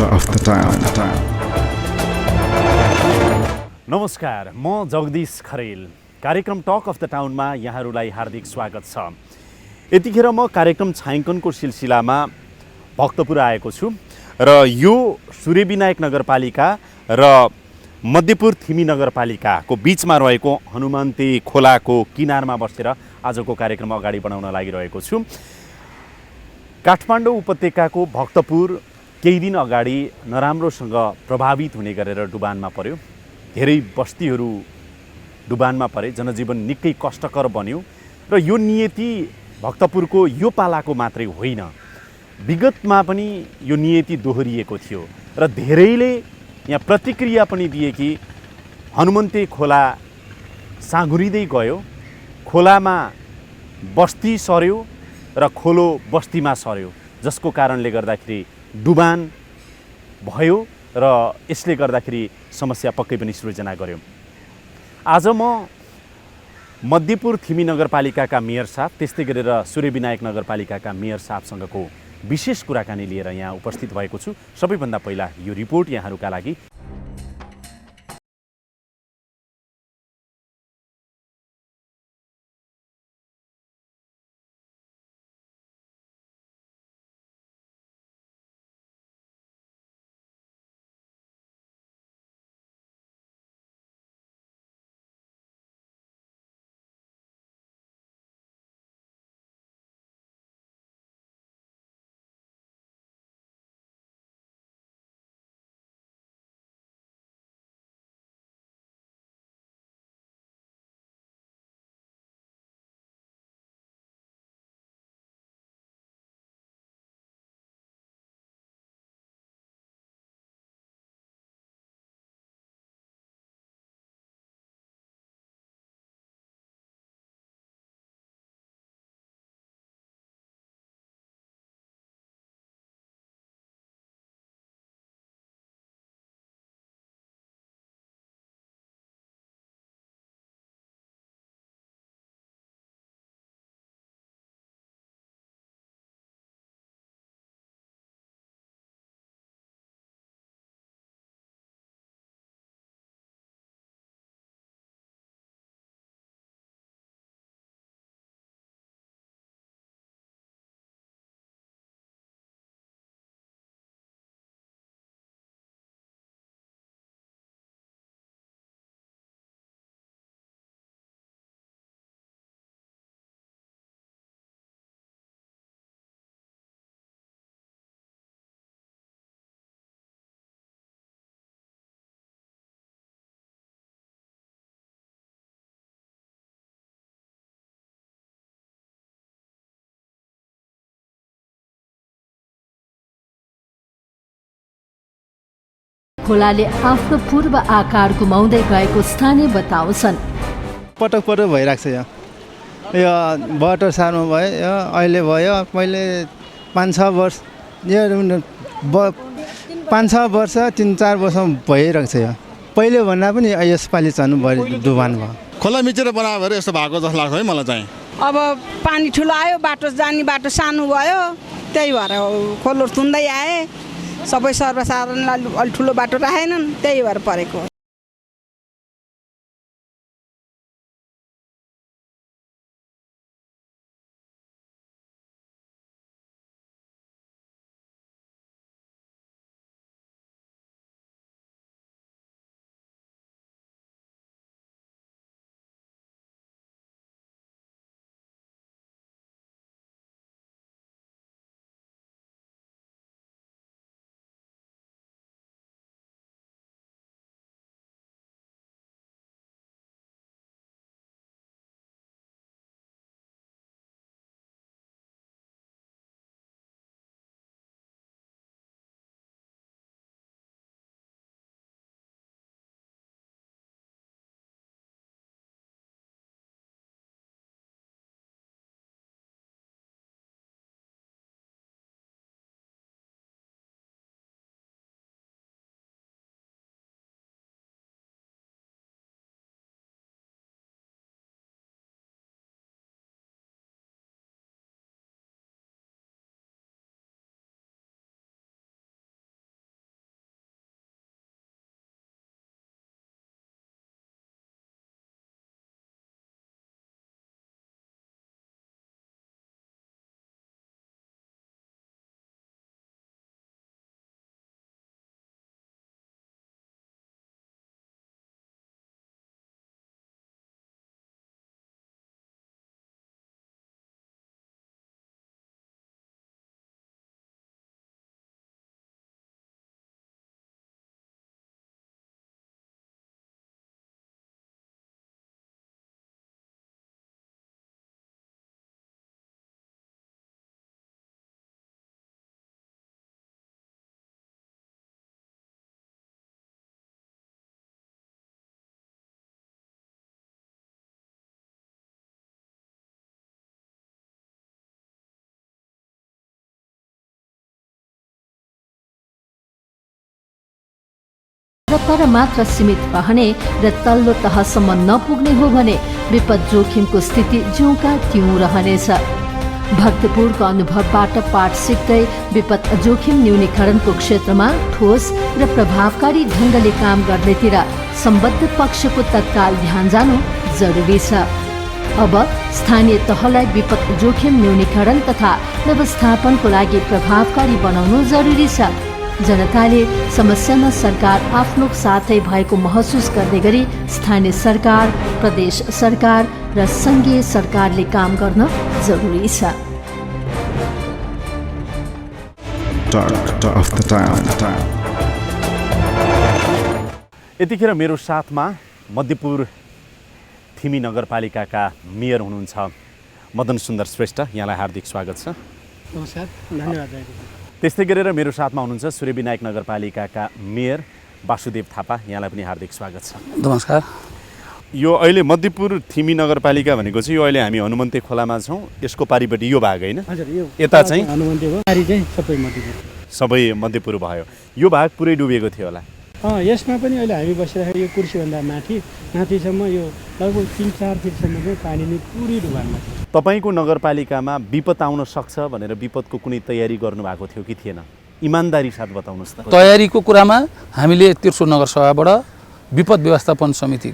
of the town. नमस्कार, म जगदीश खरेल। कार्यक्रम टक अफ द टाउनमा यहाँहरूलाई हार्दिक स्वागत छ। यतिखेर म कार्यक्रम छायाङ्कनको सिलसिलामा भक्तपुर आएको छु र यो सूर्यविनायक नगरपालिका र मध्यपुर थिमी नगरपालिकाको बीचमा रहेको हनुमन्ते खोलाको किनारमा बसेर आजको कार्यक्रम अगाडि बढाउन लागिरहेको छु। काठमाडौँ उपत्यकाको भक्तपुर केही दिन अगाडि नराम्रोसँग प्रभावित हुने गरेर डुबानमा पर्यो। धेरै बस्तीहरू डुबानमा परे, जनजीवन निकै कष्टकर बन्यो र यो नियति भक्तपुरको यो पालाको मात्रै होइन, विगतमा पनि यो नियति दोहोरिएको थियो र धेरैले यहाँ प्रतिक्रिया पनि दिए कि हनुमन्ते खोला साँघुरिँदै गयो, खोलामा बस्ती सर्यो र खोलो बस्तीमा सर्यो, जसको कारणले गर्दाखेरि डुबान भयो र यसले गर्दाखेरि समस्या पक्कै पनि सृजना गर्यो। आज म मध्यपुर थिमी नगरपालिकाका मेयर साहब, त्यस्तै गरेर सूर्यविनायक नगरपालिकाका मेयर साहबसँगको विशेष कुराकानी लिएर यहाँ उपस्थित भएको छु। सबैभन्दा पहिला यो रिपोर्ट यहाँहरूका लागि। खोलाले आफ्नो पूर्व आकार गुमाउँदै गएको स्थानीय बताउँछन्। पटक भइरहेको छ। यो वाटर सार्नु भयो, यो अहिले भयो, पहिले 5-6 वर्ष, यो 5-6 वर्ष 3-4 वर्ष भइरहेको छ। यो पहिले भन्दा पनि यसपालि झन् डुबान भयो। खोला मिचेर बनायो भएर यस्तो भएको जस्तो लाग्छ है मलाई चाहिँ। अब पानी ठुलो आयो, बाटो जाने बाटो सानो भयो, त्यही भएर खोलो थुन्दै आए, सबै सर्वसाधारणलाई अलि ठुलो बाटो राखेनन्, त्यही भएर परेको। र पर मात्र सीमित रहने र तल्लो तहसम्म नपुग्ने हो भने विपद जोखिमको स्थिति ज्यूका त्यों रहनेछ। भक्तपुरको अनुभवबाट पाठ सिक्दै विपद जोखिम न्यूनीकरणको क्षेत्रमा ठोस र प्रभावकारी ढङ्गले काम गर्नेतिर सम्बद्ध पक्षको तत्काल ध्यान जानु जरुरी छ। अब स्थानीय तहलाई विपद जोखिम न्यूनीकरण तथा व्यवस्थापनको लागि प्रभावकारी बनाउनु जरुरी छ। जनताले समस्यामा सरकार आफ्नो साथै भएको महसुस गर्दै गरी स्थानीय सरकार, प्रदेश सरकार र संघीय सरकारले काम गर्न जरुरी छ। यतिखेर मेरो साथमा मध्यपुर थिमी नगरपालिकाका मेयर हुनुहुन्छ मदन सुन्दर श्रेष्ठ, यहाँलाई हार्दिक स्वागत छ। नमस्कार, धन्यवाद। त्यस्तै गरेर मेरो साथमा हुनुहुन्छ सूर्यविनायक नगरपालिकाका मेयर वासुदेव थापा, यहाँलाई पनि हार्दिक स्वागत छ। नमस्कार। यो अहिले मध्यपुर थिमी नगरपालिका भनेको चाहिँ यो अहिले हामी हनुमन्ते खोलामा छौँ, यसको पारिपट्टि यो भाग होइन? हजुर, यो यता चाहिँ हनुमन्ते हो, पारि चाहिँ सबै मध्यपुर। सबै मध्यपुर भयो। यो भाग पुरै डुबेको थियो होला? यसमा पनि अहिले हामी बसिरहेको यो कुर्सीभन्दा माथिसम्म यो लगभग 3-4 फिटसम्म चाहिँ पानी नै पुरै डुबानमा छ। तपाईँको नगरपालिकामा विपद आउन सक्छ भनेर विपदको कुनै तयारी गर्नुभएको थियो कि थिएन? इमान्दारी साथ बताउनुहोस् त। तयारीको कुरामा हामीले तिर्सो नगरसभाबाट विपद व्यवस्थापन समिति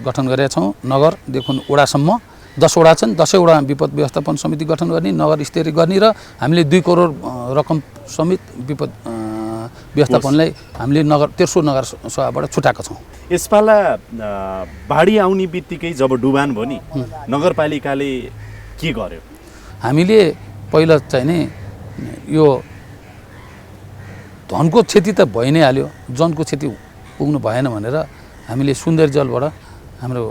गठन गरेका छौँ। नगरदेखि वडासम्म 10 वडा छन्, 10 वडामा विपद व्यवस्थापन समिति गठन गर्ने, नगर स्तरीय गर्ने र हामीले 2 करोड रकम समेत विपद व्यवस्थापनलाई हामीले तेर्सो नगरसभाबाट छुटाएका छौँ। यसपाला बाढी आउने बित्तिकै जब डुबान भयो नि, नगरपालिकाले के गर्यो? हामीले पहिला चाहिँ नि यो धनको क्षति त भइ नै हाल्यो, जनको क्षति पुग्नु भएन भनेर हामीले सुन्दर जलबाट हाम्रो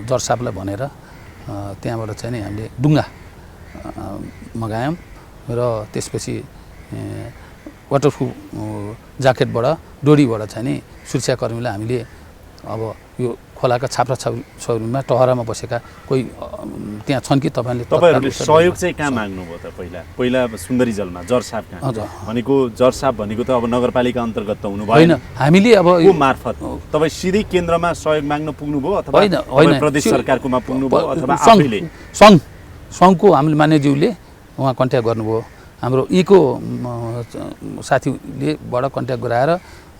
जरसापलाई भनेर त्यहाँबाट चाहिँ नि हामीले डुङ्गा मगायौँ र त्यसपछि वाटरप्रुफ ज्याकेटबाट डोरीबाट चाहिँ नि सुरक्षाकर्मीलाई हामीले अब यो खोलाका छाप्रा छाउरीमा टहरामा बसेका कोही त्यहाँ छन् कि तपाईँहरूले सहयोग चाहिँ कहाँ माग्नुभयो त? पहिला सुन्दरी जलमा जरसाप कहाँ? भनेको जरसाप भनेको त अब नगरपालिका अन्तर्गत त हुनु भएन। हामीले अब यो मार्फत तपाईँ सिधै केन्द्रमा सहयोग माग्न पुग्नुभयो अथवा प्रदेश सरकारकोमा पुग्नुभयो अथवा आफैले? सङ्घको हामीले मान्यज्यूले उहाँ कन्ट्याक्ट गर्नुभयो, हाम्रो इको साथीलेबाट कन्ट्याक्ट गराएर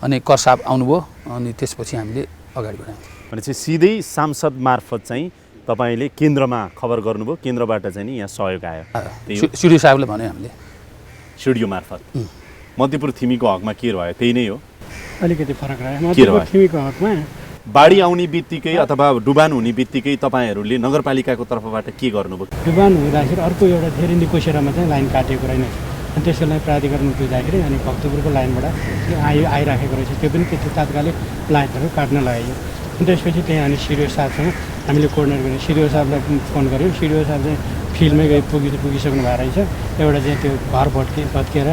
अनि करसाप आउनुभयो अनि त्यसपछि हामीले अगाडि बढायौँ। भनेपछि सिधै सांसद मार्फत चाहिँ तपाईँले केन्द्रमा खबर गर्नुभयो, केन्द्रबाट चाहिँ नि यहाँ सहयोग आयो? सिडिओ साहबले भन्यो हामीले सिडिओ मार्फत। मध्यपुर थिमीको हकमा के रह्यो? त्यही नै हो? अलिकति फरक रह्यो। मध्यपुर थिमीको हकमा बाढी आउने बित्तिकै अथवा डुबान हुने बित्तिकै तपाईँहरूले नगरपालिकाको तर्फबाट के गर्नुभयो? डुबान हुँदाखेरि अर्को एउटा धेरै निकोसेरामा चाहिँ लाइन काटिएको रहेन, अनि त्यसको लागि प्राधिकरण बुझ्दाखेरि अनि भक्तपुरको लाइनबाट आइराखेको रहेछ, त्यो पनि त्यो तात्कालिक लाइनहरू काट्न लगाइयो। अनि त्यसपछि त्यहाँ अनि सिडिओ साहबसँग हामीले कोर्डिनेट गऱ्यौँ, सिडिओ साहबलाई फोन गऱ्यौँ। सिडिओ साहब चाहिँ फिल्डमै पुगिसक्नु भएको रहेछ। एउटा चाहिँ त्यो घर भत्किएर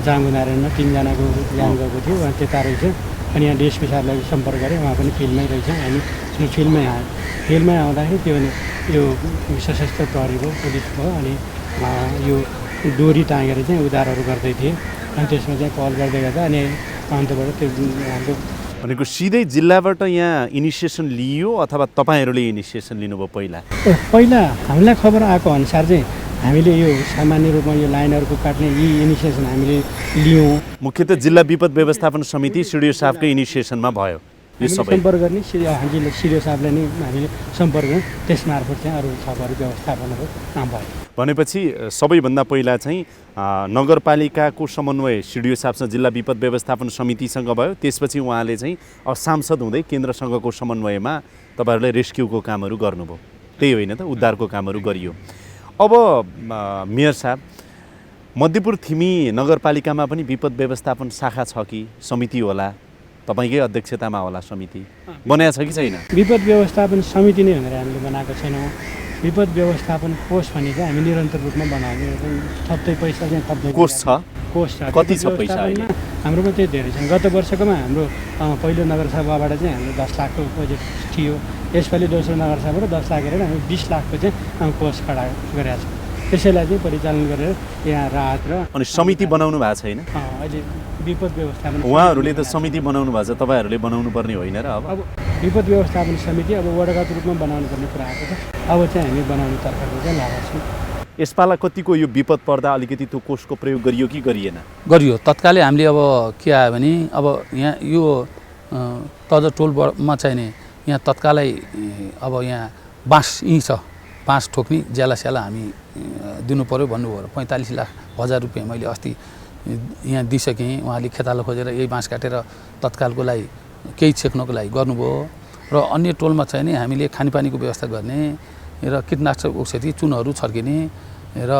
जाँगु नारायणमा 3 जनाको ज्यान गएको थियो, उहाँ त्यता रहेछ। अनि यहाँ डिएसपी साहबलाई सम्पर्क गरेँ, उहाँ पनि फिल्डमै रहेछ। हामी फिल्डमै आयौँ। फिल्डमै आउँदाखेरि त्यो यो सशस्त्र प्रहरी भयो, पुलिस भयो, अनि यो डोरी टाँगेर चाहिँ उद्धारहरू गर्दै थिए। अनि त्यसमा चाहिँ कल गर्दै गर्दा अनि अन्तबाट त्यो हाम्रो भनेको सिधै जिल्लाबाट यहाँ इनिसिएसन लियो अथवा तपाईँहरूले इनिसिएसन लिनुभयो? पहिला हामीलाई खबर आएको अनुसार चाहिँ हामीले यो सामान्य रूपमा यो लाइनहरूको काट्ने इनिसिएसन हामीले लियौँ। मुख्यतः जिल्ला विपद व्यवस्थापन समिति सिडिओ साहबकै इनिसिएसनमा भयो यो सबै? सम्पर्क गर्ने सिडिओ साहबलाई नै हामीले सम्पर्क गऱ्यौँ, त्यसमार्फत चाहिँ अरू थपहरू व्यवस्थापनहरू काम भयो। भनेपछि सबैभन्दा पहिला चाहिँ नगरपालिकाको समन्वय सिडिओ साहबसँग जिल्ला विपद व्यवस्थापन समितिसँग भयो, त्यसपछि उहाँले चाहिँ सांसद हुँदै केन्द्रसँगको समन्वयमा तपाईँहरूलाई रेस्क्युको कामहरू गर्नुभयो, त्यही होइन त? उद्धारको कामहरू गरियो। अब मेयर साहब, मध्यपुर थिमी नगरपालिकामा पनि विपद व्यवस्थापन शाखा छ कि समिति होला? तपाईँकै अध्यक्षतामा होला समिति? बनाएको छ कि छैन? विपद व्यवस्थापन समिति नै भनेर हामीले बनाएको छैनौँ। विपद व्यवस्थापन कोष भने चाहिँ हामी निरन्तर रूपमा बनाउने, थप्दै पैसा चाहिँ थप्दै कोष छ? कोष छ। कति छ पैसा अहिले? हाम्रोमा चाहिँ धेरै छन्। गत वर्षकोमा हाम्रो पहिलो नगरसभाबाट चाहिँ हाम्रो 10 लाखको बजेट थियो। यसपालि दोस्रो नगरसभाबाट 10 लाख गरेर हामी 20 लाखको चाहिँ कोष खडा गरेका छौँ। त्यसैलाई चाहिँ परिचालन गरेर यहाँ राहत र अनि समिति बनाउनु भएको छैन अहिले विपद व्यवस्थापन उहाँहरूले त समिति बनाउनु भएको छ तपाईँहरूले बनाउनु पर्ने होइन र अब विपद व्यवस्थापन समिति अब वडागत रूपमा बनाउनु पर्ने कुरा आएको छ अब चाहिँ हामी बनाउने तर्फमा चाहिँ लागेका छौँ यसपाला कतिको यो विपद पर्दा अलिकति त्यो कोषको प्रयोग गरियो कि गरिएन गरियो तत्कालै हामीले अब के आयो भने अब यहाँ यो तज टोलमा चाहिँ नि यहाँ तत्कालै अब यहाँ बाँस यहीँ छ बाँस ठोक्ने ज्याला स्याला हामी दिनु पऱ्यो भन्नुभयो 45,00,000 रुपियाँ मैले अस्ति यहाँ दिइसकेँ उहाँले खेताला खोजेर यही बाँस काटेर तत्कालको लागि केही छेक्नको लागि गर्नुभयो र अन्य टोलमा चाहिँ नि हामीले खानेपानीको व्यवस्था गर्ने र कीटनाशक औषधि चुनहरू छर्किने र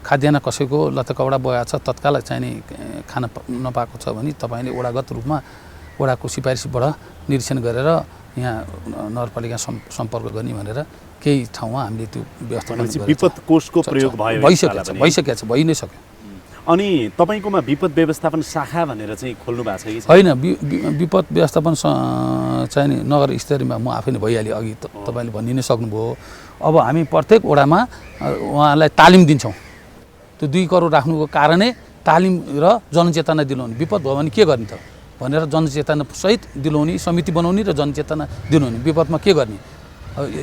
खाद्यान्न कसैको लत्ता कपडा बगाएको छ तत्काल चाहिँ नि खान नपाएको छ भने तपाईँले वडागत रूपमा वडाको सिफारिसबाट निरीक्षण गरेर यहाँ नगरपालिका सम्पर्क गर्ने भनेर केही ठाउँमा हामीले त्यो व्यवस्था विपद कोषको प्रयोग भइसकेको छ भइ नै सक्यो अनि तपाईँकोमा विपद व्यवस्थापन शाखा भनेर चाहिँ खोल्नु भएको छ कि होइन विपद व्यवस्थापन चाहिँ नि नगर स्तरीयमा म आफै नै भइहालेँ अघि तपाईँले भनि नै सक्नुभयो अब हामी प्रत्येक वडामा उहाँलाई तालिम दिन्छौँ त्यो 2 करोड राख्नुको कारणै तालिम र जनचेतना दिलाउने विपद भयो भने के गर्ने त भनेर जनचेतना सहित दिलाउने समिति बनाउने र जनचेतना दिलाउने विपदमा के गर्ने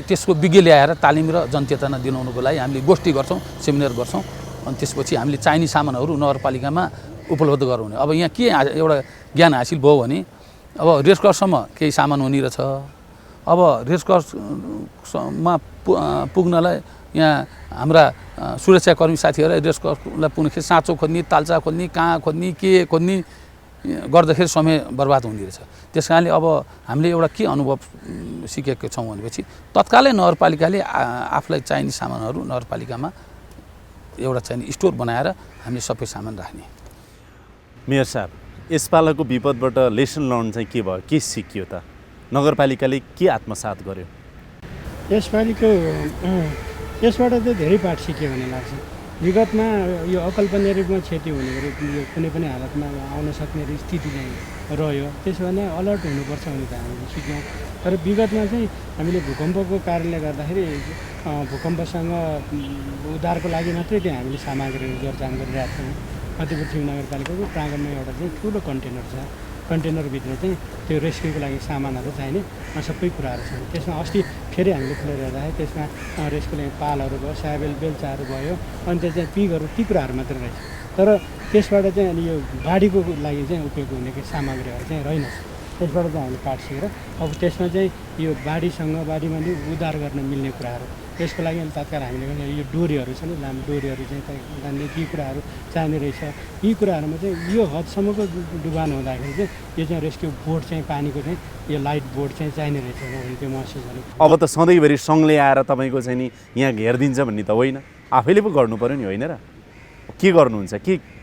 त्यसको विज्ञ ल्याएर तालिम र जनचेतना दिलाउनुको लागि हामीले गोष्ठी गर्छौँ सेमिनार गर्छौँ अनि त्यसपछि हामीले चाहिने सामानहरू नगरपालिकामा उपलब्ध गराउने अब यहाँ के एउटा ज्ञान हासिल भयो भने अब रेडक्रससम्म केही सामान हुने रहेछ अब रेडक्रसमा पुग्नलाई यहाँ हाम्रा सुरक्षाकर्मी साथीहरू रेडक्रसलाई पुग्दाखेरि साँचो खोज्ने ताल्चा खोज्ने कहाँ खोज्ने के खोज्ने गर्दाखेरि समय बर्बाद हुने रहेछ त्यस कारणले अब हामीले एउटा के अनुभव सिकेको छौँ भनेपछि तत्कालै नगरपालिकाले आफूलाई चाहिने सामानहरू नगरपालिकामा एउटा चाहिने स्टोर बनाएर हामीले सबै सामान राख्ने मेयर साहब यसपालाको विपदबाट लेसन लर्न चाहिँ के भयो के सिकियो त नगरपालिकाले के आत्मसात गर्यो यसबाट चाहिँ धेरै पाठ सिक्यो भन्ने लाग्छ विगतमा यो अकल्पनीय रूपमा क्षति हुने गरी यो कुनै पनि हालतमा आउन सक्ने स्थिति चाहिँ रह्यो त्यसो भने अलर्ट हुनुपर्छ भने त हामीले सिक्यौँ तर विगतमा चाहिँ हामीले भूकम्पको कारणले गर्दाखेरि भूकम्पसँग उद्धारको लागि मात्रै चाहिँ हामीले सामग्रीहरू जोडजान गरिरहेका छौँ मध्यपश्चिम नगरपालिकाको प्राङ्गणमा एउटा चाहिँ ठुलो कन्टेनर छ कन्टेनरभित्र चाहिँ त्यो रेस्क्युको लागि सामानहरू चाहिने सबै कुराहरू छन् त्यसमा अस्ति फेरि हामीले खोलेर हेर्दाखेरि त्यसमा रेस्क्युको लागि पालहरू भयो स्याबेल बेल्चाहरू भयो अनि त्यो चाहिँ पिगहरू ती कुराहरू मात्रै रहेछ तर त्यसबाट चाहिँ अनि यो बाढीको लागि चाहिँ उपयोग हुने सामग्रीहरू चाहिँ रहेनछ त्यसबाट चाहिँ हामीले पाठ सिकेर अब त्यसमा चाहिँ यो बाढीमा नि उद्धार गर्न मिल्ने कुराहरू त्यसको लागि तत्काल हामीले यो डोरीहरू छ नि लामो डोरीहरू चाहिँ जान्ने ती कुराहरू चाहिने रहेछ यी कुराहरूमा चाहिँ यो हदसम्मको डुबान हुँदाखेरि चाहिँ यो चाहिँ रेस्क्यु बोट चाहिँ पानीको चाहिँ यो लाइट बोट चाहिँ चाहिने रहेछ भने त्यो महसुस गरेँ अब त सधैँभरि सङ्घले आएर तपाईँको चाहिँ नि यहाँ घेरिदिन्छ भन्ने त होइन आफैले पो गर्नु पऱ्यो नि होइन र के गर्नुहुन्छ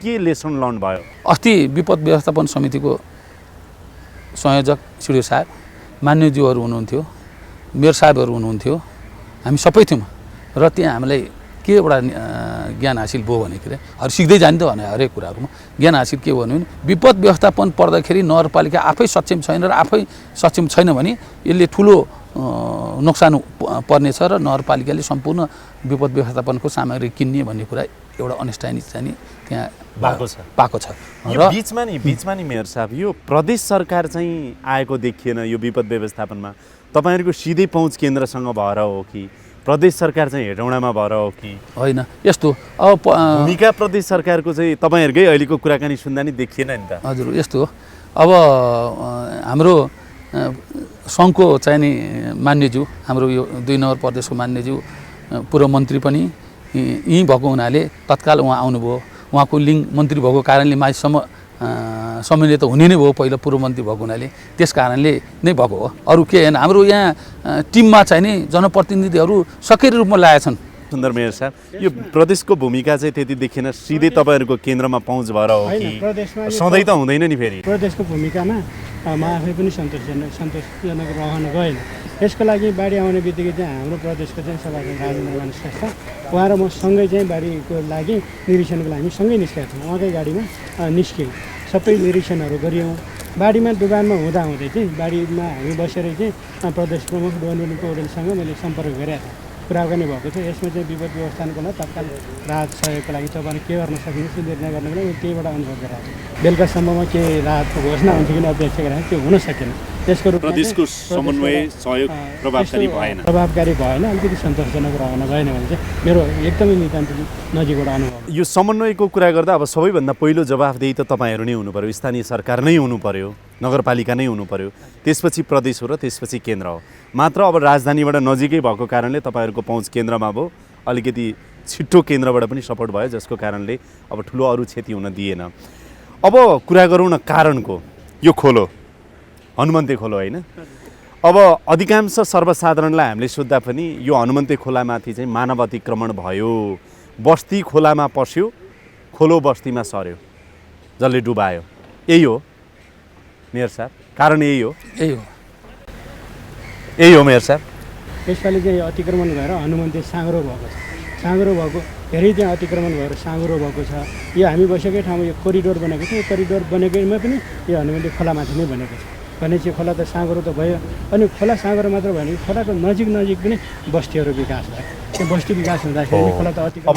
के लेसन लर्न भयो अस्ति विपद व्यवस्थापन समितिको संयोजक सिडिओ साहब मान्यज्यूहरू हुनुहुन्थ्यो मेयर साहबहरू हुनुहुन्थ्यो हामी सबै थियौँ र त्यहाँ हामीलाई के एउटा ज्ञान हासिल भयो भनेखेरि सिक्दै जाने त भने हरेक कुराहरूमा ज्ञान हासिल के भयो भने विपद व्यवस्थापन पर्दाखेरि नगरपालिका आफै सक्षम छैन र आफै सक्षम छैन भने यसले ठुलो नोक्सान पर्नेछ र नगरपालिकाले सम्पूर्ण विपद व्यवस्थापनको सामग्री किन्ने भन्ने कुरा एउटा अन्डरस्ट्यान्डिङ चाहिँ त्यहाँ पाएको छ र बिचमा नि मेयर साहब यो प्रदेश सरकार चाहिँ आएको देखिएन यो विपद व्यवस्थापनमा तपाईँहरूको सिधै पहुँच केन्द्रसँग भएर हो कि प्रदेश सरकार चाहिँ हेटौँडामा भएर हो कि होइन यस्तो अब भूमिका प्रदेश सरकारको चाहिँ तपाईँहरूकै अहिलेको कुराकानी सुन्दा नि देखिएन नि त हजुर यस्तो अब हाम्रो सङ्घको चाहिँ नि मान्यज्यू हाम्रो यो 2 नगर प्रदेशको मान्यज्यू पूर्व मन्त्री पनि यहीँ भएको हुनाले तत्काल उहाँ आउनुभयो उहाँको लिङ्क मन्त्री भएको कारणले माथिसम्म समन्वय त हुने नै भयो पहिला पूर्व मन्त्री भएको हुनाले त्यस कारणले नै भएको हो अरू के होइन हाम्रो यहाँ टिममा चाहिँ नि जनप्रतिनिधिहरू सक्रिय रूपमा लागेका छन् सुन्दर मेयर साहब यो प्रदेशको भूमिका चाहिँ त्यति देखिएन सिधै तपाईँहरूको केन्द्रमा पहुँच भएर हो कि सधैँ त हुँदैन नि फेरि प्रदेशको भूमिकामा म आफै पनि सन्तोषजनक रहन गएन यसको लागि बाढी आउने बित्तिकै चाहिँ हाम्रो प्रदेशको चाहिँ सभासद राजेन्द्र मान श्रेष्ठ उहाँ र म सँगै चाहिँ बाढीको लागि निरीक्षणको लागि सँगै निस्केका छौँ उहाँकै गाडीमा निस्क्यौँ सबै निरीक्षणहरू गऱ्यौँ बाढीमा डुबानमा हुँदाहुँदै चाहिँ बाढीमा हामी बसेर चाहिँ प्रदेश प्रमुख डोनवेल पौडेलसँग मैले सम्पर्क गरेको थिएँ कुराकानी भएको छ। यसमा चाहिँ विपद व्यवस्थापनलाई तत्काल राहत सहयोगको लागि तपाईँले के गर्न सकिन्छ निर्णय गर्नको लागि त्यहीबाट अनुरोध गराएको छ। बेलुकासम्ममा के राहतको घोषणा हुन्छ कि अपेक्षा गरेर त्यो हुन सकेन। त्यसको रूपमा प्रदेशको समन्वय सहयोग प्रभावकारी भएन। प्रभावकारी भएन, अलिकति सन्तोषजनक रहन भएन भने चाहिँ मेरो एकदमै नितान्त नजिकबाट अनुभव। यो समन्वयको कुरा गर्दा अब सबैभन्दा पहिलो जवाफदेही त तपाईँहरू नै हुनु पर्यो, स्थानीय सरकार नै हुनु पर्यो, नगरपालिका नै हुनु पर्यो, त्यसपछि प्रदेश हो र त्यसपछि केन्द्र हो। मात्र अब राजधानीबाट नजिकै भएको कारणले तपाईँहरूको पहुँच केन्द्रमा भयो, अलिकति छिट्टो केन्द्रबाट पनि सपोर्ट भयो, जसको कारणले अब ठुलो अरू क्षति हुन दिएन। अब कुरा गरौँ न कारणको। यो खोलो हनुमन्ते खोलो होइन। अब अधिकांश सर्वसाधारणलाई हामीले सोद्धा पनि यो हनुमन्ते खोलामाथि चाहिँ मानव अतिक्रमण भयो, बस्ती खोलामा पस्यो, खोलो बस्तीमा सर्यो, जसले डुबायो। यही हो मेयर साहब, कारण यही हो। यही हो मेयर साहब। यसपालि चाहिँ अतिक्रमण भएर हनुमन्ते साँग्रो भएको छ। साँग्रो भएको धेरै त्यहाँ अतिक्रमण भएर साँग्रो भएको छ। यो हामी बसेकै ठाउँमा यो कोरिडोर बनेको छ। यो कोरिडोर बनेकैमा पनि यो हनुमन्ते खोलामाथि नै बनेको छ। भनेपछि खोला त साँग्रो त भयो, अनि खोला साँग्रो मात्र भयो भने खोलाको नजिक पनि बस्तीहरू विकास भयो। त्यो बस्ती विकास हुँदाखेरि खोला त अब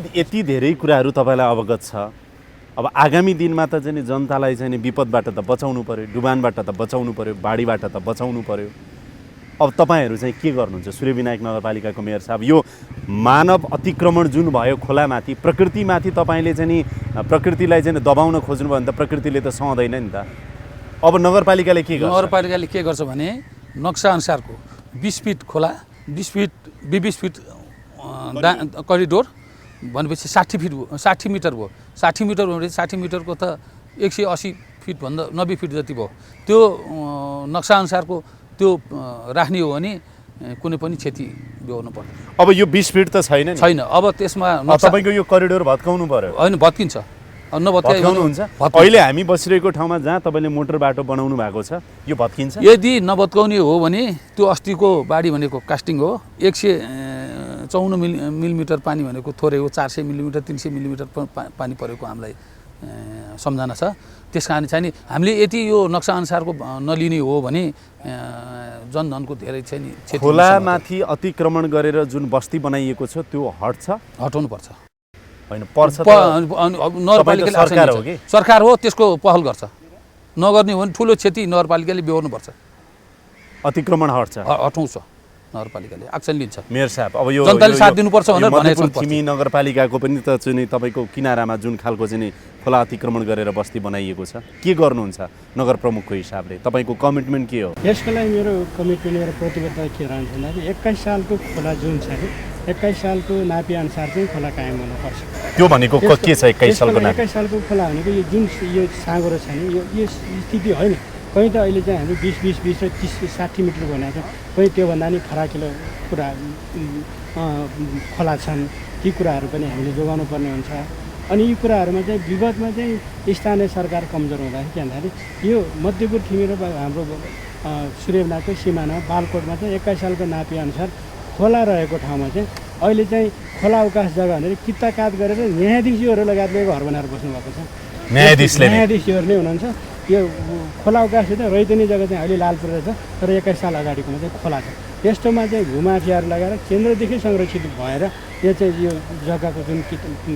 यति धेरै कुराहरू तपाईँलाई अवगत छ। अब आगामी दिनमा त चाहिँ जनतालाई चाहिँ विपदबाट त बचाउनु पर्यो, डुबानबाट त बचाउनु पर्यो, बाढीबाट त बचाउनु पर्यो। अब तपाईँहरू चाहिँ के गर्नुहुन्छ सूर्यविनायक नगरपालिकाको मेयर साहब? यो मानव अतिक्रमण जुन भयो खोलामाथि, प्रकृतिमाथि तपाईँले चाहिँ प्रकृतिलाई चाहिँ दबाउन खोज्नुभयो भने त प्रकृतिले त सहँदैन नि त। अब नगरपालिकाले के गर्छ? नगरपालिकाले के गर्छ भने नक्सा अनुसारको 20 फिट खोला, 20 फिट 20 फिट करिडोर भनेपछि 60 फिट भयो, 60 मिटर भयो। 60 मिटर हो भने 60 मिटरको त 180 फिट भन्दा 90 फिट जति भयो। त्यो नक्सा अनुसारको त्यो राख्ने हो भने कुनै पनि क्षति बेहोर्नु पर्दैन। अब यो 20 फिट त छैन। अब त्यसमा तपाईँको यो करिडोर भत्काउनु पर्यो। होइन, भत्किन्छ। भत्काउनुहुन्छ? अहिले हामी बसिरहेको ठाउँमा जहाँ तपाईँले मोटर बाटो बनाउनु भएको छ यो भत्किन्छ? यदि नभत्काउने हो भने त्यो अस्तिको बाढी भनेको कास्टिङ हो। 154 मिलिमिटर पानी भनेको थोरै हो। 400 मिलिमिटर 300 मिलिमिटर पानी परेको हामीलाई सम्झना छ। त्यस कारण चाहिँ नि हामीले यति यो नक्सा अनुसारको नलिने हो भने जनधनको धेरै चाहिँ नि खोलामाथि अतिक्रमण गरेर जुन बस्ती बनाइएको छ त्यो हटाउनु पर्छ। होइन पर्छ त नगरपालिकाले सरकार हो कि? सरकार हो, त्यसको पहल गर्छ। नगर्ने हो भने ठुलो क्षति नगरपालिकाले बेहोर्नुपर्छ। अतिक्रमण हटाउँछ, नगरपालिकाले एक्सन लिन्छ। मेयर साहब, अब यो जनताले साथ दिनुपर्छ भनेर भनेको छ। तिमी नगरपालिकाको पनि त चाहिँ तपाईँको किनारामा जुन खालको चाहिँ खोला अतिक्रमण गरेर बस्ती बनाइएको छ, के गर्नुहुन्छ नगर प्रमुखको हिसाबले? तपाईँको कमिटमेन्ट के हो? यसको लागि मेरो कमिटमेन्ट मेरो प्रतिबद्धता के रहन्छ भन्दाखेरि 21 सालको खोला जुन छ नि, 21 सालको नापी अनुसार चाहिँ खोला कायम हुनुपर्छ। त्यो भनेको के छ 21 सालको नापी? 21 सालको खोला भनेको यो जुन यो साँगुरो छ नि, यो स्थिति होइन। कहीँ त अहिले चाहिँ हामी 20 र 30-60 मिटर बनाएको छ, कहीँ त्योभन्दा नि फराकिलो कुरा खोला छन्। ती कुराहरू पनि हामीले जोगाउनु पर्ने हुन्छ। अनि यी कुराहरूमा चाहिँ विगतमा चाहिँ स्थानीय सरकार कमजोर हुँदाखेरि के भन्दाखेरि यो मध्यपुर थिमी र हाम्रो सूर्यविनायकको सिमाना बालकोटमा चाहिँ 21 सालको नापी अनुसार खोला रहेको ठाउँमा चाहिँ अहिले चाहिँ खोला अवकाश जग्गा भनेर किता काट गरेर न्यायाधीशहरू लगायतले घर बनाएर बस्नुभएको छ। न्यायाधीशहरू नै हुनुहुन्छ। यो खोला अवकाश चाहिँ रैतनी जग्गा चाहिँ अहिले लालपुर रहेछ, तर 21 साल अगाडिकोमा चाहिँ खोला छ। यस्तोमा चाहिँ भूमाफियाहरू लगाएर केन्द्रदेखि संरक्षित भएर यो चाहिँ यो जग्गाको जुन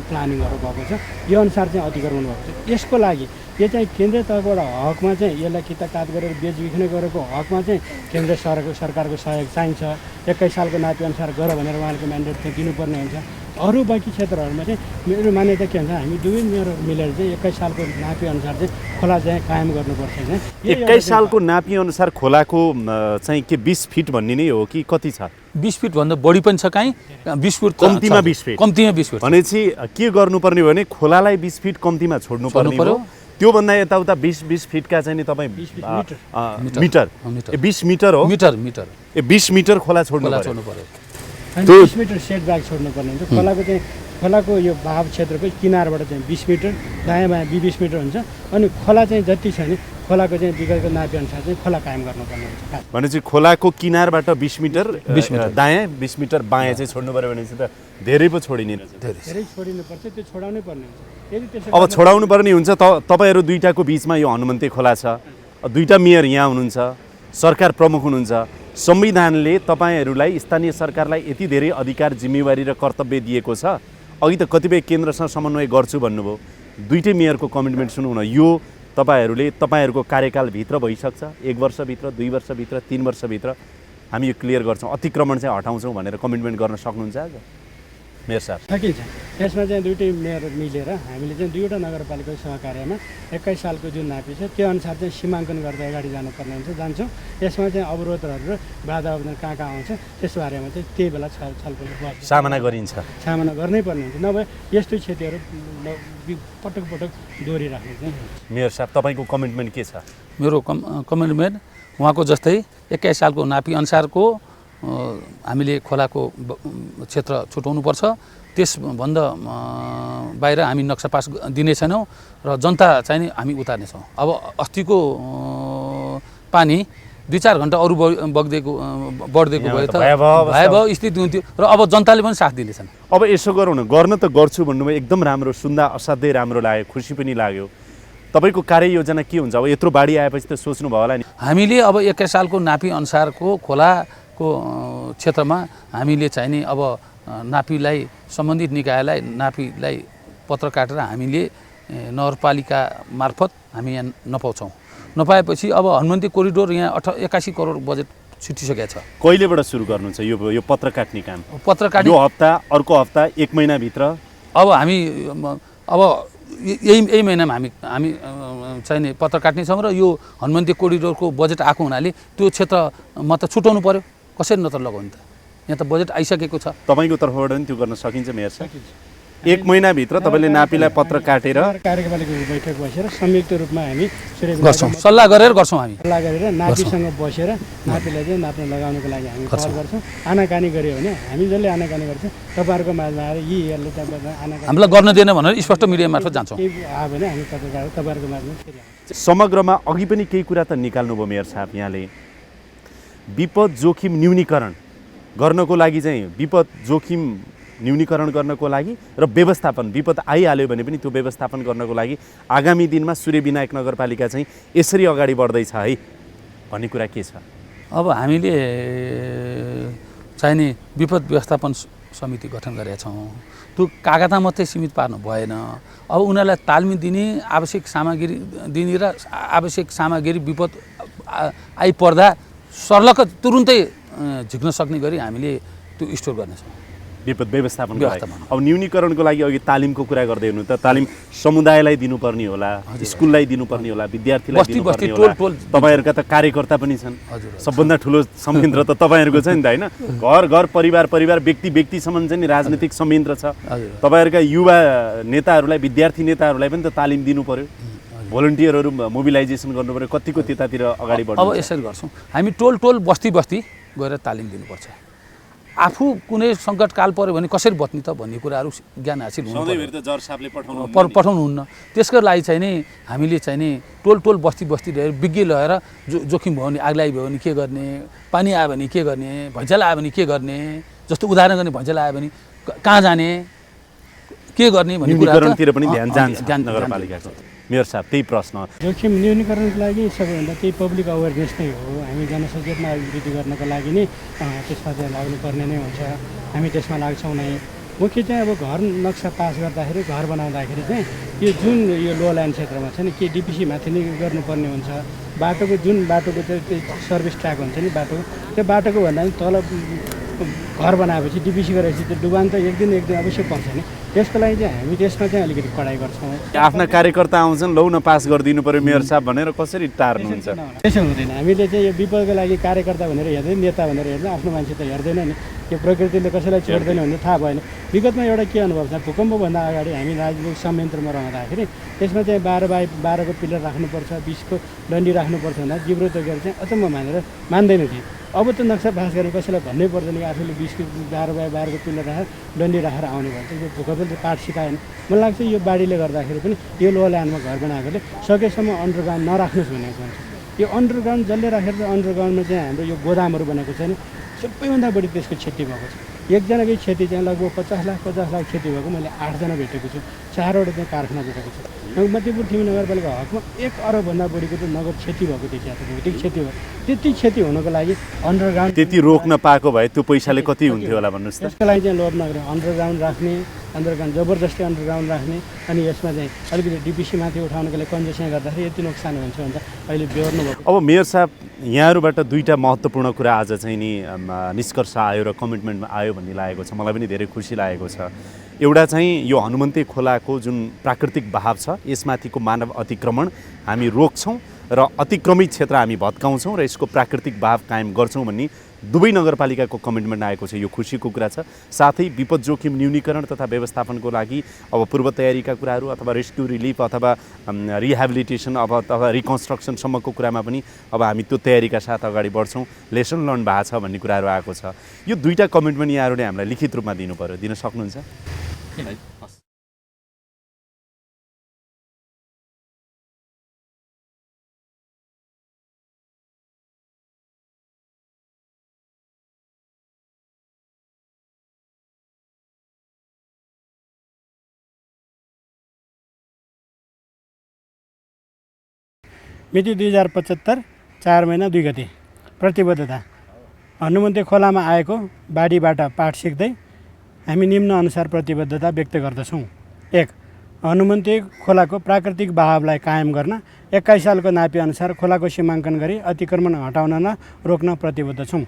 प्लानिङहरू भएको छ यो अनुसार चाहिँ अतिक्रमण भएको छ। यसको लागि यो चाहिँ केन्द्रीय तहबाट हकमा चाहिँ यसलाई किताकाट गरेर बेचबिखन गरेको हकमा चाहिँ केन्द्र सरकारको सहयोग चाहिन्छ। 21 सालको नापी अनुसार गर भनेर उहाँको म्यान्डेट चाहिँ दिनुपर्ने हुन्छ। अरू बाँकी क्षेत्रहरूमा चाहिँ मेरो मान्यता के हुन्छ, हामी दुवै मिलेर चाहिँ 21 सालको नापी अनुसार चाहिँ खोला चाहिँ कायम गर्नुपर्छ। 21 सालको नापी अनुसार खोलाको चाहिँ के 20 फिट भन्ने नै हो कि कति छ? 20 फिट भन्दा बढी पनि छ। कहीँ 20 फिट, कम्तीमा 20 फिट। कम्तीमा 20 फिट भनेपछि के गर्नुपर्ने हो भने खोलालाई 20 फिट कम्तीमा छोड्नु पर्यो। त्योभन्दा यताउता 20 फिटका चाहिँ नि तपाईँ मिटर 20 मिटर हो। 20 मिटर खोला छोड्नु पर्यो। 20 मिटर सेटब्याक छोड्नुपर्ने हुन्छ। खोलाको यो भाव क्षेत्रको किनारबाट चाहिँ 20 मिटर, दायाँ बायाँ 20 मिटर हुन्छ। अनि खोला चाहिँ जति छ नि खोलाको चाहिँ विगतको नापी अनुसार चाहिँ खोला कायम गर्नुपर्ने हुन्छ। भनेपछि खोलाको किनारबाट 20 मिटर दायाँ 20 मिटर बायाँ चाहिँ छोड्नु पर्यो भनेपछि त धेरै पो छोडिने रहेछ। धेरै छोडिनुपर्छ, त्यो छोडाउनै पर्ने हुन्छ। यदि त्यसो अब छोडाउनु पर्ने हुन्छ त तपाईँहरू दुईटाको बिचमा यो हनुमन्ते खोला छ, दुईटा मेयर यहाँ हुनुहुन्छ, सरकार प्रमुख हुनुहुन्छ, संविधानले तपाईँहरूलाई स्थानीय सरकारलाई यति धेरै अधिकार जिम्मेवारी र कर्तव्य दिएको छ। अघि त कतिपय केन्द्रसँग समन्वय गर्छु भन्नुभयो। दुईटै मेयरको कमिटमेन्ट सुनौँ न। यो तपाईँहरूले तपाईँहरूको कार्यकालभित्र भइसक्छ, 1 वर्षभित्र, 2 वर्षभित्र, 3 वर्षभित्र हामी यो क्लियर गर्छौँ, अतिक्रमण चाहिँ हटाउँछौँ भनेर कमिटमेन्ट गर्न सक्नुहुन्छ आज मेयर साहब? सकिन्छ। यसमा चाहिँ दुईटै मेयर मिलेर हामीले चाहिँ 2वटा नगरपालिका सहकार्यमा 21 सालको जुन नापी छ त्यो अनुसार चाहिँ सीमाङ्कन गर्दै अगाडि जानुपर्ने हुन्छ, जान्छौँ। यसमा चाहिँ अवरोधहरू र बाधा अवरोध कहाँ हुन्छ त्यस बारेमा चाहिँ त्यही बेला छलफल सामना गरिन्छ, सामना गर्नै पर्ने हुन्छ, नभए यस्तो क्षतिहरू पटक पटक दोहोरिराख्ने चाहिँ। मेयर साहब तपाईँको कमिटमेन्ट के छ? मेरो कमिटमेन्ट उहाँको जस्तै 21 सालको नापी अनुसारको हामीले खोलाको क्षेत्र छुटाउनुपर्छ। त्यसभन्दा बाहिर हामी नक्सा पास दिने छैनौँ र जनता चाहिँ नि हामी उतार्नेछौँ। अब अस्तिको पानी 2-4 घन्टा अरू बढ्दिएको भए त भयावह स्थिति हुन्थ्यो र अब जनताले पनि साथ दिनेछन्। अब यसो गरौँ न, गर्न त गर्छु भन्नुभयो, एकदम राम्रो, सुन्दा असाध्यै राम्रो लाग्यो, खुसी पनि लाग्यो। तपाईँको कार्ययोजना के हुन्छ? अब यत्रो बाढी आएपछि त सोच्नुभयो होला नि। हामीले अब 21 सालको नापी अनुसारको खोलाको क्षेत्रमा हामीले चाहिँ नि अब नापीलाई सम्बन्धित निकायलाई नापीलाई पत्र काटेर हामीले नगरपालिका मार्फत हामी यहाँ नपाएपछि अब हनुमन्ती कोरिडोर यहाँ 81 करोड बजेट छुटिसकेको छ। कहिलेबाट सुरु गर्नु छ यो पत्र काट्ने काम? पत्र काट्ने यो हप्ता, अर्को हप्ता, 1 महिनाभित्र? अब हामी अब यही महिनामा हामी चाहिँ नि पत्र काट्नेछौँ र यो हनुमन्ती कोरिडोरको बजेट आएको हुनाले त्यो क्षेत्रमा त छुटाउनु पर्यो, कसरी नत्र लगाउनु त? यहाँ त बजेट आइसकेको छ। तपाईँको तर्फबाट पनि त्यो गर्न सकिन्छ मेयर साहब? 1 महिनाभित्र तपाईँले नापीलाई पत्र काटेर कार्यपालिका बैठक बसेर संयुक्त रूपमा हामी गर्छौँ, सल्लाह गरेर गर्छौँ। हामी सल्लाह गरेर नापीसँग बसेर नापीलाई चाहिँ नाप्न लगाउनको लागि हामी पहल गर्छौँ। आनाकानी गऱ्यो भने हामी जसले आनाकानी गर्छौँ तपाईँहरूको माझमा आएर यीहरूले आनाकानी हामीलाई गर्न दिएन भनेर स्पष्ट मिडिया मार्फत जान्छौँ। आयो भने हामी तपाईँहरूको माझमा फेरि समग्रमा अघि पनि केही कुरा त निकाल्नुभयो मेयर साहब यहाँले। विपद जोखिम न्यूनीकरण गर्नको लागि चाहिँ विपद जोखिम न्यूनीकरण गर्नको लागि र व्यवस्थापन, विपद आइहाल्यो भने पनि त्यो व्यवस्थापन गर्नको लागि आगामी दिनमा सूर्यविनायक नगरपालिका चाहिँ यसरी अगाडि बढ्दैछ है भन्ने कुरा के छ? अब हामीले चाहिँ नि विपद व्यवस्थापन समिति गठन गरेका छौँ। त्यो कागजमा मात्रै सीमित पार्नु भएन। अब उनीहरूलाई तालिम दिने, आवश्यक सामग्री दिने र आवश्यक सामग्री विपद आइपर्दा सर्लक्क तुरुन्तै झिक्न सक्ने गरी हामीले त्यो स्टोर गर्नेछौँ। विपद व्यवस्थापनको लागि अब न्यूनीकरणको लागि अघि तालिमको कुरा गर्दै हुनु त, तालिम समुदायलाई दिनुपर्ने होला, स्कुललाई दिनुपर्ने होला, विद्यार्थीलाई दिनुपर्ने होला। तपाईँहरूका त कार्यकर्ता पनि छन्। सबभन्दा ठुलो संयन्त्र त तपाईँहरूको छ नि त, होइन? घर घर, परिवार परिवार, व्यक्ति व्यक्तिसम्म चाहिँ नि राजनीतिक संयन्त्र छ। तपाईँहरूका युवा नेताहरूलाई, विद्यार्थी नेताहरूलाई पनि त तालिम दिनु पर्यो, भोलिन्टियरहरू मोबिलाइजेसन गर्नु पर्यो। कतिको त्यतातिर अगाडि बढ्नु? अब यसरी गर्छौँ हामी, टोल बस्ती गएर तालिम दिनुपर्छ। आफू कुनै सङ्कटकाल पऱ्यो भने कसरी बच्ने त भन्ने कुराहरू ज्ञान हासिल हुनु पठाउनुहुन्न। त्यसको लागि चाहिँ नि हामीले चाहिँ नि टोल बस्ती रहेर विज्ञ लगाएर जोखिम भयो भने, आगलागी भयो भने के गर्ने, पानी आयो भने के गर्ने, भैँचालो आयो भने के गर्ने, जस्तो उदाहरण गर्ने भैँचालो आयो भने कहाँ जाने, के गर्ने भन्ने कुरातिर पनि ध्यान जान्छ नगरपालिकाको। मेयर साहब त्यही प्रश्न, जोखिम न्यूनीकरणको लागि सबैभन्दा त्यही पब्लिक अवेरनेस नै हो। हामी जनसचेतना अभिवृद्धि गर्नको लागि नै त्यसमा चाहिँ लाग्नुपर्ने नै हुन्छ। हामी त्यसमा लाग्छौँ नै। मुख्य चाहिँ अब घर नक्सा पास गर्दाखेरि, घर बनाउँदाखेरि चाहिँ यो जुन यो लो ल्यान्ड क्षेत्रमा छ नि, के डिपिसी माथि नै गर्नुपर्ने हुन्छ। बाटोको चाहिँ त्यो सर्भिस ट्र्याक हुन्छ नि बाटो, त्यो बाटोको भन्दा पनि तल घर बनाएपछि डिपिसी गरेपछि त्यो डुबान त एक दिन अवश्य पर्छ नि। त्यसको लागि चाहिँ हामी त्यसमा चाहिँ अलिकति कडाइ गर्छौँ। आफ्ना कार्यकर्ता आउँछन्, लौ न पास गरिदिनु पर्यो मेयर साहब भनेर कसरी टार्नुहुन्छ? त्यसो हुँदैन। हामीले चाहिँ यो विपदको लागि कार्यकर्ता भनेर हेर्दैन, नेता भनेर हेर्दैन, आफ्नो मान्छे त हेर्दैन नि। यो प्रकृतिले कसैलाई छोड्दैन भन्ने थाहा भएन। विगतमा एउटा के अनुभव छ, भूकम्पभन्दा अगाडि हामी राजनीतिक संयन्त्रमा रहँदाखेरि त्यसमा चाहिँ 12x12को पिलर राख्नुपर्छ, 20को डन्डी राख्नुपर्छ भन्दा जिब्रो तोकेर चाहिँ अचम्म मान्दैन थिए। अब त नक्सा पास गरेर कसैलाई भन्नै पर्दैन कि आफूले 20को 12x12को पिलर राखेर डन्डी राखेर आउने भन्छ। यो भूकम्पले पाठ सिकाएन। मलाई लाग्छ यो बाढीले गर्दाखेरि पनि यो लो ल्यान्डमा घर बनाएकोले सकेसम्म अन्डरग्राउन्ड नराख्नुहोस् भनेको हुन्छ। यो अन्डरग्राउन्ड जसले राखेर चाहिँ अन्डरग्राउन्डमा चाहिँ हाम्रो यो गोदामहरू बनेको छ नि, सबैभन्दा बढी त्यसको क्षति भएको छ। एकजनाकै क्षति चाहिँ लगभग 50 लाख क्षति भएको मैले 8 जना भेटेको छु, 4वटा चाहिँ कारखाना भेटेको छु। मध्यपुर थिमी नगरपालिका हकमा 1 अरबभन्दा बढीको त नगद क्षति भएको देखिया छ, भौतिक क्षति भयो। त्यति क्षति हुनको लागि अन्डरग्राउन्ड त्यति रोक्न पाएको भए त्यो पैसाले कति हुन्थ्यो होला भन्नुहोस् त। त्यसको लागि चाहिँ लोभ नगरेर अन्डरग्राउन्ड राख्ने, अन्डरग्राउन्ड जबरजस्ती अन्डरग्राउन्ड राख्ने, अनि यसमा चाहिँ अलिकति डिपिसी माथि उठाउनको लागि कन्जेसन गर्दाखेरि यति नोक्सान हुन्छ भने अहिले बेहोर्नु भएको। अब मेयर साहब, यहाँहरूबाट दुईवटा महत्त्वपूर्ण कुरा आज चाहिँ नि निष्कर्ष आयो र कमिटमेन्ट आयो भन्ने लागेको छ, मलाई पनि धेरै खुसी लागेको छ। एउटा चाहिँ यो हनुमन्ते खोलाको जुन प्राकृतिक बहाव छ यसमाथिको मानव अतिक्रमण हामी रोक्छौँ र अतिक्रमित क्षेत्र हामी भत्काउँछौँ र यसको प्राकृतिक बहाव कायम गर्छौँ भन्ने दुवै नगरपालिकाको कमिटमेन्ट आएको छ। यो खुसीको कुरा छ। साथै विपद जोखिम न्यूनीकरण तथा व्यवस्थापनको लागि अब पूर्व तयारीका कुराहरू अथवा रेस्क्यु रिलिफ अथवा रिहेबिलिटेसन अथवा रिकन्स्ट्रक्सनसम्मको कुरामा पनि अब हामी त्यो तयारीका साथ अगाडि बढ्छौँ, लेसन लर्न भएको छ भन्ने कुराहरू आएको छ। यो दुईवटा कमिटमेन्ट यहाँहरूले हामीलाई लिखित रूपमा दिनु पर्यो, दिन सक्नुहुन्छ? मिति 2075 4 महिना 2 गते प्रतिबद्धता। हनुमन्ते खोलामा आएको बाढीबाट पाठ सिक्दै हामी निम्न अनुसार प्रतिबद्धता व्यक्त गर्दछौँ। 1. हनुमन्ते खोलाको प्राकृतिक बहावलाई कायम गर्न 21 सालको नापी अनुसार खोलाको सीमाङ्कन गरी अतिक्रमण हटाउन न रोक्न प्रतिबद्ध छौँ।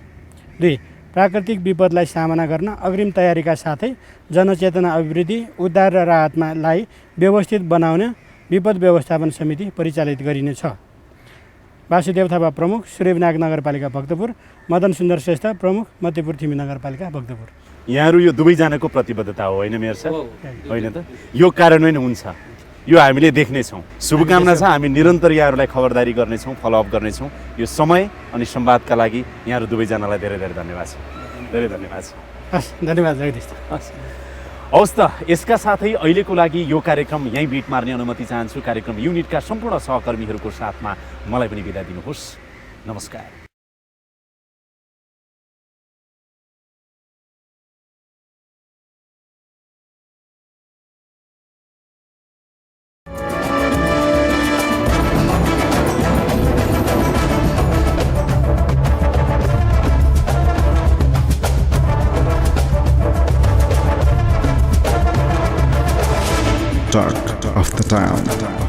2. प्राकृतिक विपदलाई सामना गर्न अग्रिम तयारीका साथै जनचेतना अभिवृद्धि, उद्धार र राहतलाई व्यवस्थित बनाउने विपद व्यवस्थापन समिति परिचालित गरिनेछ। वासुदेव थापा प्रमुख, सूर्यविनायक नगरपालिका भक्तपुर, मदन सुन्दर श्रेष्ठ प्रमुख, मध्यपुर थिमी नगरपालिका भक्तपुर। यहाँहरू यो दुवैजनाको प्रतिबद्धता हो होइन मेयर साहब? होइन त? यो कार्यान्वयन हुन्छ, यो हामीले देख्नेछौँ। शुभकामना छ। हामी निरन्तर यहाँहरूलाई खबरदारी गर्नेछौँ, फलोअप गर्नेछौँ। यो समय अनि संवादका लागि यहाँहरू दुवैजनालाई धेरै धेरै धन्यवाद छ। धेरै धन्यवाद छ। हस्, धन्यवाद जगदीश। हस्, हवस् त। यसका साथै अहिलेको लागि यो कार्यक्रम यहीँ बिट मार्ने अनुमति चाहन्छु। कार्यक्रम युनिटका सम्पूर्ण सहकर्मीहरूको साथमा मलाई पनि बिदा दिनुहोस्। नमस्कार। Talk of the Town.